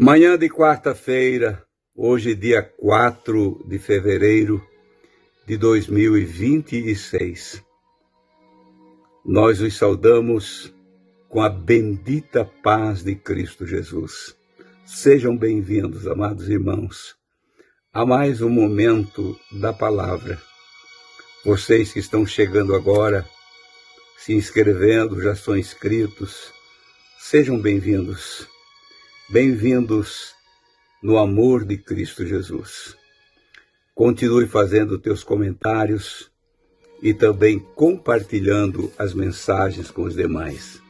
Manhã de quarta-feira, hoje dia 4 de fevereiro de 2026. Nós os saudamos com a bendita paz de Cristo Jesus. Sejam bem-vindos, amados irmãos, a mais um momento da palavra. Vocês que estão chegando agora, se inscrevendo, já são inscritos, sejam bem-vindos. Bem-vindos no amor de Cristo Jesus. Continue fazendo teus comentários e também compartilhando as mensagens com os demais.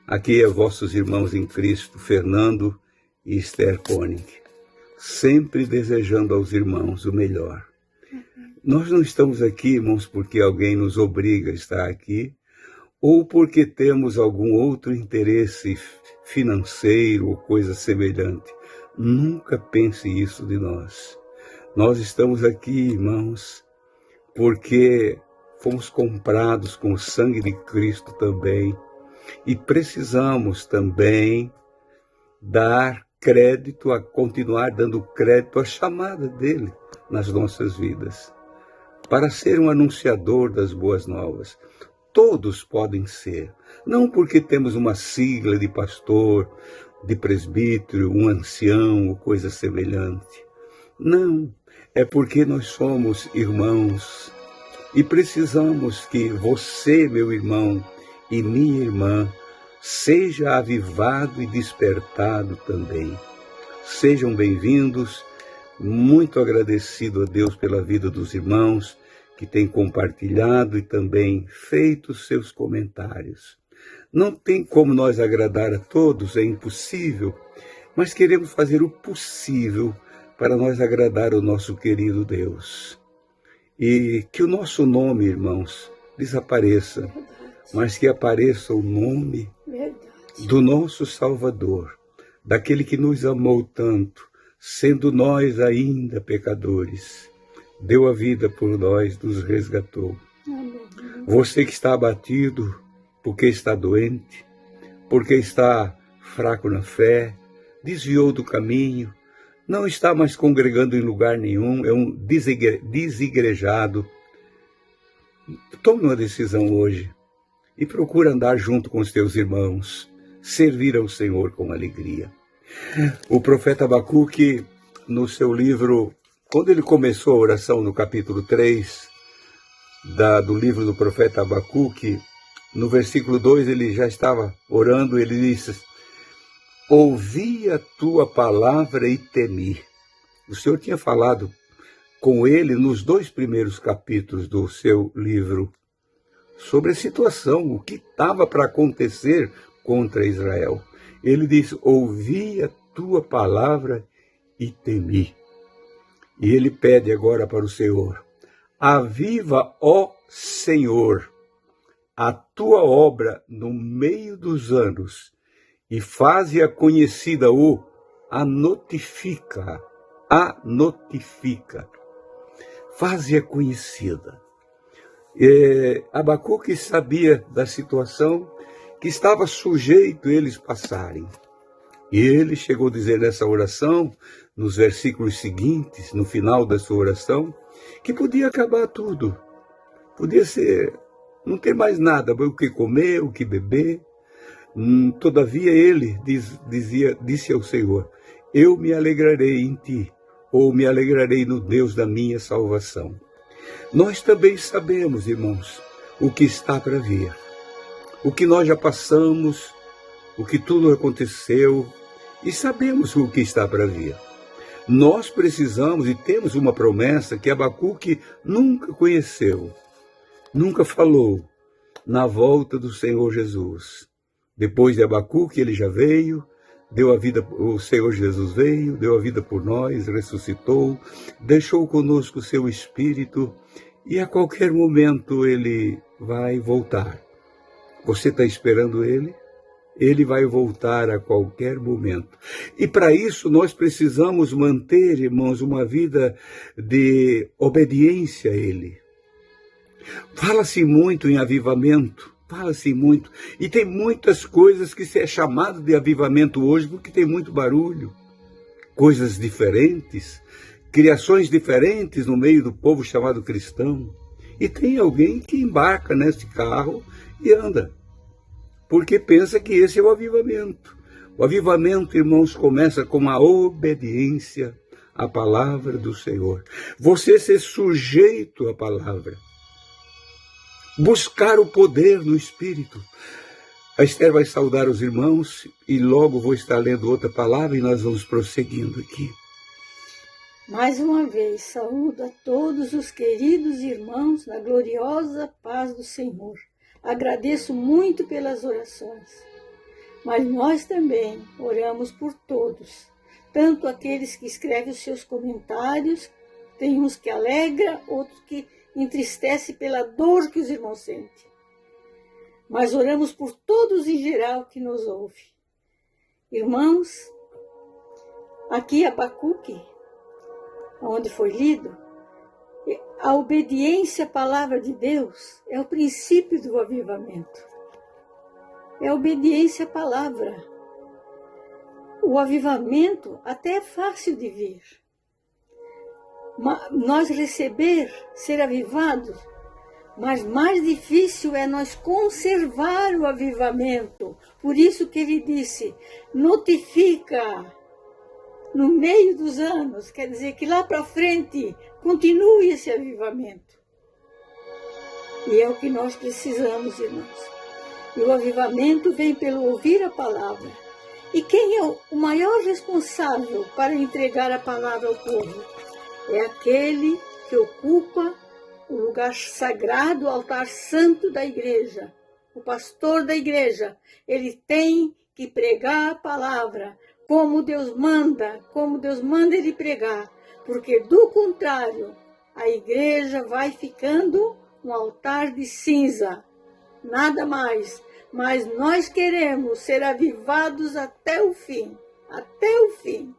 Aqui é vossos irmãos em Cristo, Fernando e Esther Koenig, sempre desejando aos irmãos o melhor. Nós não estamos aqui, irmãos, porque alguém nos obriga a estar aqui, ou porque temos algum outro interesse financeiro ou coisa semelhante. Nunca pense isso de nós. Nós estamos aqui, irmãos, porque fomos comprados com o sangue de Cristo também e precisamos também dar crédito, continuar dando crédito à chamada dele nas nossas vidas, para ser um anunciador das boas novas. Todos podem ser, não porque temos uma sigla de pastor, de presbítero, um ancião ou coisa semelhante. Não, é porque nós somos irmãos e precisamos que você, meu irmão, e minha irmã, seja avivado e despertado também. Sejam bem-vindos, muito agradecido a Deus pela vida dos irmãos, que tem compartilhado e também feito seus comentários. Não tem como nós agradar a todos, é impossível, mas queremos fazer o possível para nós agradar o nosso querido Deus. E que o nosso nome, irmãos, desapareça, mas que apareça o nome do nosso Salvador, daquele que nos amou tanto, sendo nós ainda pecadores. Deu a vida por nós, nos resgatou. Você que está abatido, porque está doente, porque está fraco na fé, desviou do caminho, não está mais congregando em lugar nenhum, é um desigrejado. Tome uma decisão hoje e procura andar junto com os teus irmãos, servir ao Senhor com alegria. O profeta Abacuque, no seu livro, quando ele começou a oração no capítulo 3 do livro do profeta Abacuque, no versículo 2 ele já estava orando, ele disse: ouvi a tua palavra e temi. O Senhor tinha falado com ele nos 2 primeiros capítulos do seu livro sobre a situação, o que estava para acontecer contra Israel. Ele disse: ouvi a tua palavra e temi. E ele pede agora para o Senhor: aviva, ó Senhor, a tua obra no meio dos anos e faze-a conhecida ou a notifica. Faze-a conhecida. Abacuque sabia da situação que estava sujeito eles passarem. E ele chegou a dizer nessa oração, nos versículos seguintes, no final da sua oração, que podia acabar tudo. Podia ser, não ter mais nada, o que comer, o que beber. Todavia ele disse ao Senhor: eu me alegrarei em ti, ou me alegrarei no Deus da minha salvação. Nós também sabemos, irmãos, o que está para vir. O que nós já passamos, o que tudo aconteceu, e sabemos o que está para vir. Nós precisamos e temos uma promessa que Abacuque nunca conheceu, nunca falou, na volta do Senhor Jesus. Depois de Abacuque, ele já veio, deu a vida, o Senhor Jesus veio, deu a vida por nós, ressuscitou, deixou conosco o seu Espírito e a qualquer momento ele vai voltar. Você está esperando ele? Ele vai voltar a qualquer momento. E para isso nós precisamos manter, irmãos, uma vida de obediência a ele. Fala-se muito em avivamento, fala-se muito. E tem muitas coisas que se é chamado de avivamento hoje porque tem muito barulho. coisas diferentes, criações diferentes no meio do povo chamado cristão. E tem alguém que embarca nesse carro e anda, porque pensa que esse é o avivamento. O avivamento, irmãos, começa com a obediência à palavra do Senhor. Você ser sujeito à palavra. Buscar o poder no Espírito. A Esther vai saudar os irmãos e logo vou estar lendo outra palavra e nós vamos prosseguindo aqui. Mais uma vez, saúdo a todos os queridos irmãos na gloriosa paz do Senhor. Agradeço muito pelas orações, mas nós também oramos por todos, tanto aqueles que escrevem os seus comentários, tem uns que alegra, outros que entristece pela dor que os irmãos sentem. Mas oramos por todos em geral que nos ouvem. Irmãos, aqui Abacuque, onde foi lido, a obediência à palavra de Deus é o princípio do avivamento. É a obediência à palavra. O avivamento até é fácil de ver. Nós receber, ser avivados, mas mais difícil é nós conservar o avivamento. Por isso que ele disse, notifica no meio dos anos, quer dizer que lá para frente continue esse avivamento. E é o que nós precisamos, irmãos. E o avivamento vem pelo ouvir a palavra. E quem é o maior responsável para entregar a palavra ao povo? É aquele que ocupa o lugar sagrado, o altar santo da igreja. O pastor da igreja, ele tem que pregar a palavra como Deus manda ele pregar, porque do contrário, a igreja vai ficando um altar de cinza, nada mais. Mas nós queremos ser avivados até o fim, até o fim.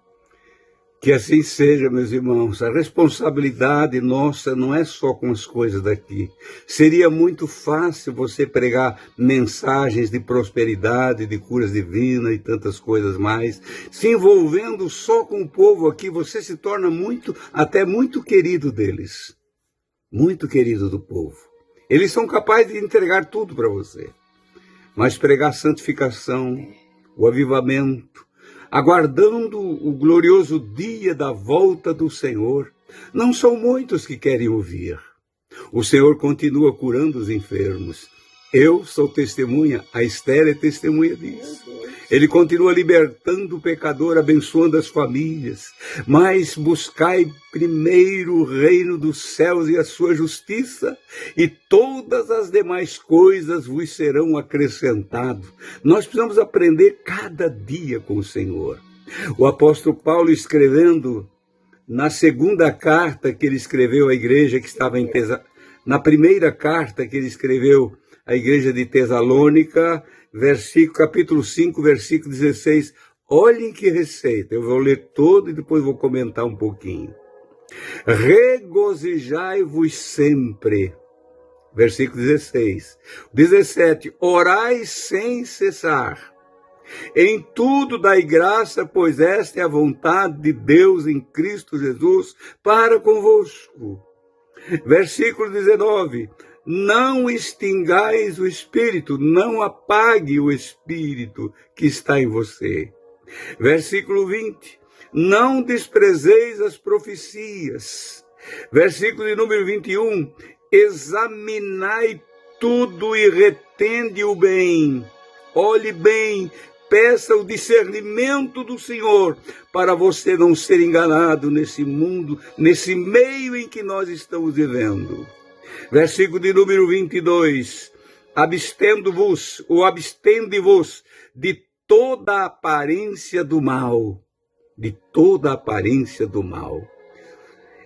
Que assim seja, meus irmãos. A responsabilidade nossa não é só com as coisas daqui. Seria muito fácil você pregar mensagens de prosperidade, de curas divinas e tantas coisas mais. Se envolvendo só com o povo aqui, você se torna até muito querido deles. Muito querido do povo. Eles são capazes de entregar tudo para você. Mas pregar santificação, o avivamento, aguardando o glorioso dia da volta do Senhor, não são muitos que querem ouvir. O Senhor continua curando os enfermos. Eu sou testemunha, a Esther é testemunha disso. Ele continua libertando o pecador, abençoando as famílias. Mas buscai primeiro o reino dos céus e a sua justiça, e todas as demais coisas vos serão acrescentadas. Nós precisamos aprender cada dia com o Senhor. O apóstolo Paulo, escrevendo na segunda carta que ele escreveu à igreja que estava em na primeira carta que ele escreveu à igreja de Tessalônica, capítulo 5, versículo 16. Olhem que receita, eu vou ler todo e depois vou comentar um pouquinho. Regozijai-vos sempre. Versículo 16. 17. Orai sem cessar. Em tudo dai graça, pois esta é a vontade de Deus em Cristo Jesus para convosco. Versículo 19. Não extingais o Espírito, não apague o Espírito que está em você. Versículo 20. Não desprezeis as profecias. Versículo de número 21. Examinai tudo e retende o bem. Olhe bem, peça o discernimento do Senhor, para você não ser enganado nesse mundo, nesse meio em que nós estamos vivendo. Versículo de número 22. Abstende-vos de toda aparência do mal. De toda aparência do mal.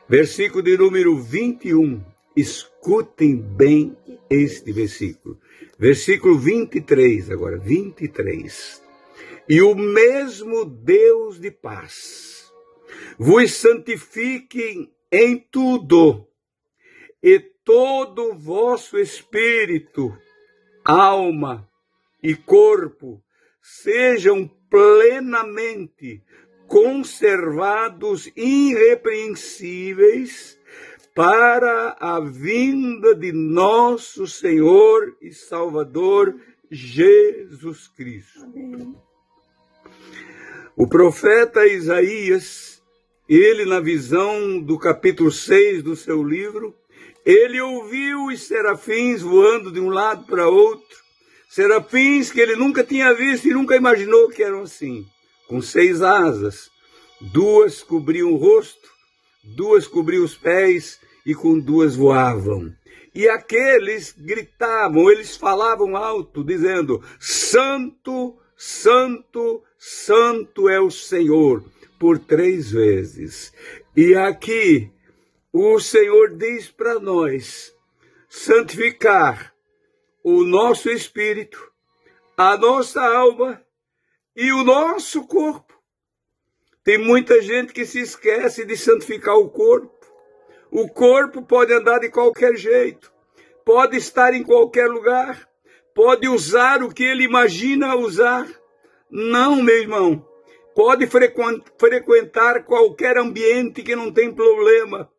Versículo de número 21. Escutem bem este versículo. Versículo 23 agora, 23. E o mesmo Deus de paz vos santifique em tudo, e todo o vosso espírito, alma e corpo sejam plenamente conservados irrepreensíveis para a vinda de nosso Senhor e Salvador Jesus Cristo. Amém. O profeta Isaías, ele na visão do capítulo 6 do seu livro, ele ouviu os serafins voando de um lado para outro, serafins que ele nunca tinha visto e nunca imaginou que eram assim, com 6 asas, 2 cobriam o rosto, 2 cobriam os pés e com 2 voavam. E aqueles gritavam, eles falavam alto, dizendo: Santo, Santo, Santo é o Senhor, por 3 vezes. E aqui o Senhor diz para nós santificar o nosso espírito, a nossa alma e o nosso corpo. Tem muita gente que se esquece de santificar o corpo. O corpo pode andar de qualquer jeito, pode estar em qualquer lugar, pode usar o que ele imagina usar. Não, meu irmão, pode frequentar qualquer ambiente que não tem problema.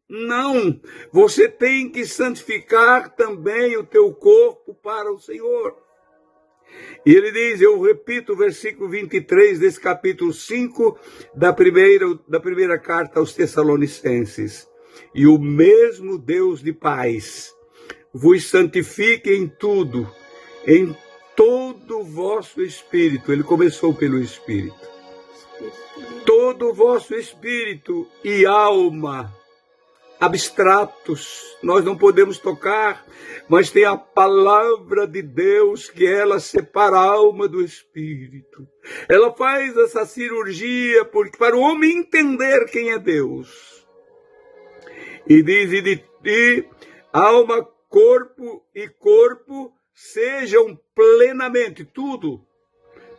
Não, você tem que santificar também o teu corpo para o Senhor. E ele diz, eu repito o versículo 23 desse capítulo 5 da primeira carta aos Tessalonicenses. E o mesmo Deus de paz vos santifique em tudo, em todo o vosso espírito. Ele começou pelo espírito. Todo o vosso espírito e alma, abstratos, nós não podemos tocar, mas tem a palavra de Deus que ela separa a alma do espírito. Ela faz essa cirurgia para o homem entender quem é Deus. E diz, e alma, corpo e corpo sejam plenamente, tudo,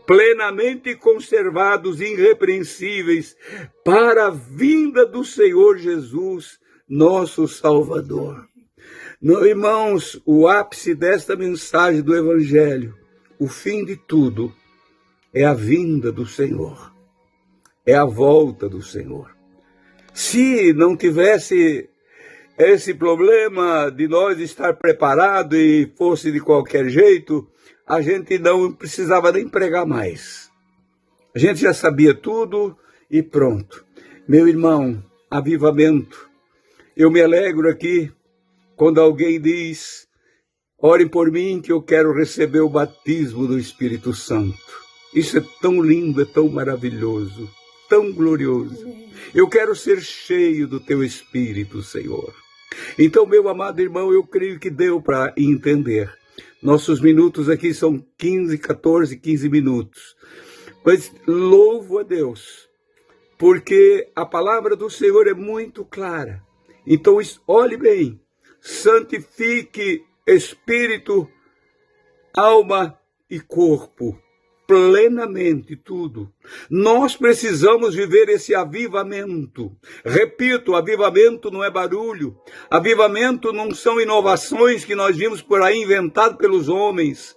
plenamente conservados, irrepreensíveis, para a vinda do Senhor Jesus, nosso Salvador. Não, irmãos, o ápice desta mensagem do Evangelho, o fim de tudo, é a vinda do Senhor, é a volta do Senhor. Se não tivesse esse problema de nós estar preparado e fosse de qualquer jeito, a gente não precisava nem pregar mais. A gente já sabia tudo e pronto. Meu irmão, avivamento. Eu me alegro aqui quando alguém diz, orem por mim que eu quero receber o batismo do Espírito Santo. Isso é tão lindo, é tão maravilhoso, tão glorioso. Eu quero ser cheio do teu Espírito, Senhor. Então, meu amado irmão, eu creio que deu para entender. Nossos minutos aqui são 15 minutos. Mas louvo a Deus, porque a palavra do Senhor é muito clara. Então, olhe bem, santifique espírito, alma e corpo, plenamente tudo. Nós precisamos viver esse avivamento. Repito, avivamento não é barulho. Avivamento não são inovações que nós vimos por aí inventado pelos homens.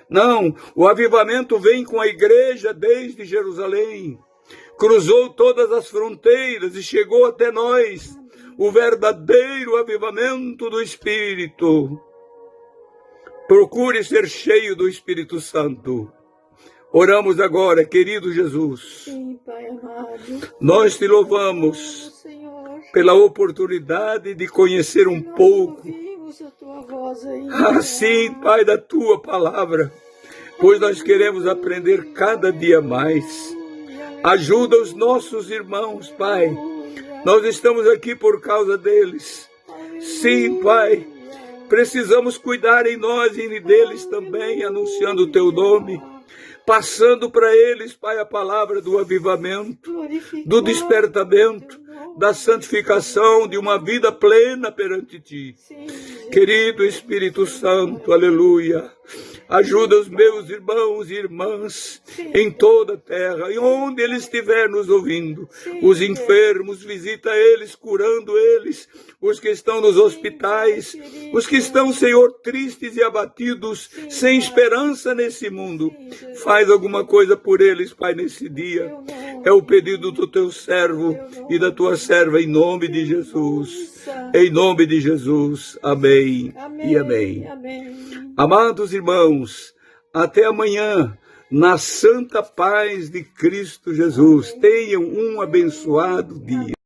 Não, o avivamento vem com a igreja desde Jerusalém. Cruzou todas as fronteiras e chegou até nós. O verdadeiro avivamento do Espírito. Procure ser cheio do Espírito Santo. Oramos agora, querido Jesus. Sim, Pai amado. Nós te louvamos Senhor, pela oportunidade de conhecer um pouco. ouvimos a tua voz aí. Assim, Pai, da tua palavra, pois nós queremos aprender cada dia mais. Ajuda os nossos irmãos, Pai. Nós estamos aqui por causa deles. Sim, Pai, precisamos cuidar em nós e deles também, anunciando o teu nome. Passando para eles, Pai, a palavra do avivamento, do despertamento, da santificação, de uma vida plena perante Ti. Querido Espírito Santo, aleluia. Ajuda os meus irmãos e irmãs em toda a terra, e onde eles estiver nos ouvindo. Os enfermos, visita eles, curando eles. Os que estão nos hospitais, os que estão, Senhor, tristes e abatidos, sem esperança nesse mundo. Faz alguma coisa por eles, Pai, nesse dia. É o pedido do teu servo e da tua serva, em nome de Jesus. Em nome de Jesus. Amém e amém. Amados irmãos, até amanhã, na santa paz de Cristo Jesus. Tenham um abençoado dia.